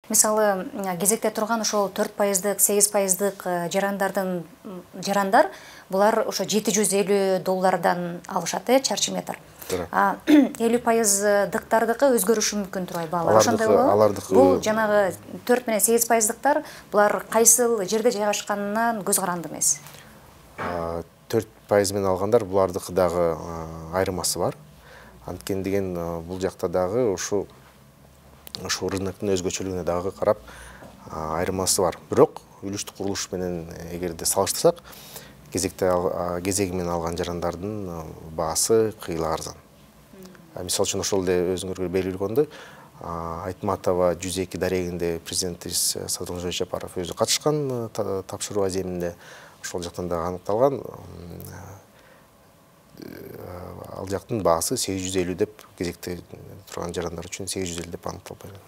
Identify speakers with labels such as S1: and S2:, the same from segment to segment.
S1: Мисалы, кезекте турган ошол 4%, 8%дык жарандар булар ошо $750 алышат, чарчы метр. 50%дыктардыкы өзгөрүшү мүмкүн турбайбы баалар? Ошондой болобу? Бул жанагы 4 менен 8%дыктар булар кайсыл жерде жайгашканынан көз каранды эмес.
S2: 4% менен алгандар булардыкы дагы айырмасы бар. Анткени деген бул жакта дагы ошо рыноктун өзгөчөлүгүнө дагы карап айырмасы бар. Бирок үлүштүк курулуш менен эгерде салыштырсак, кезеги менен алган жарандардын баасы кыйла арзан. Мисалы үчүн ошол эле өзүңөргө белгилүү Айтматова 102 дарегинде президентибиз Садыргүл Жапаров өзү катышкан тапшыруу аземинде. Ошол жактан дагы аныкталган. Ал жактын баасы 850 деп, кезекте турган жарандар үчүн 850 деп аныкталып койгон.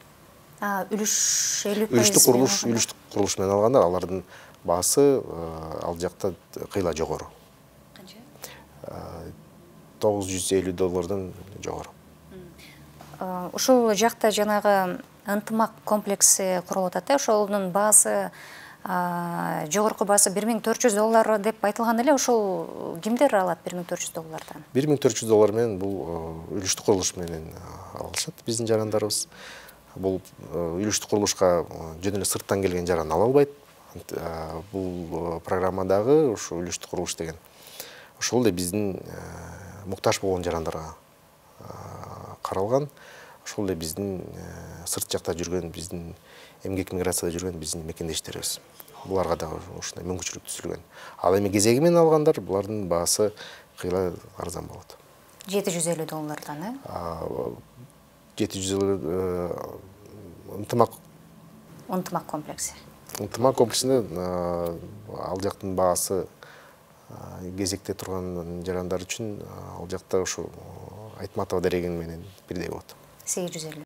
S2: Үлүштүк курулуш менен алгандар, алардын баасы ал жакта кыйла жогору.
S1: Канча?
S2: $950 жогору.
S1: Ушул жакта жанагы ынтымак комплекси курулуп атат, ошонун баасы жогорку баасы $1400 деп айтылган эле. Ошол кимдер алат $1400?
S2: $1400 менен бул үлүштүк курулуш менен алышат биздин жарандарыбыз. Бул үлүштүк курулушка жөн эле сырттан келген жаран ала албайт. Бул программадагы ушу үлүштүк курулуш деген ошол эле биздин муктаж болгон жарандарга каралган. Ошол эле биздин сырт жакта жүргөн, биздин эмгек миграцияда жүргөн биздин мекендештерибиз. Буларга дагы ушундай мүмкүнчүлүк түзүлгөн. Ал эми кезеги менен алгандар, булардын баасы кыйла арзан болот.
S1: $750,
S2: 750
S1: ынтымак комплекси.
S2: Ынтымак комплексинде ал жактын баасы кезекте турган жарандар үчүн ал жакта ушу Айтматова дарегин менен бирдей болот.
S1: 850.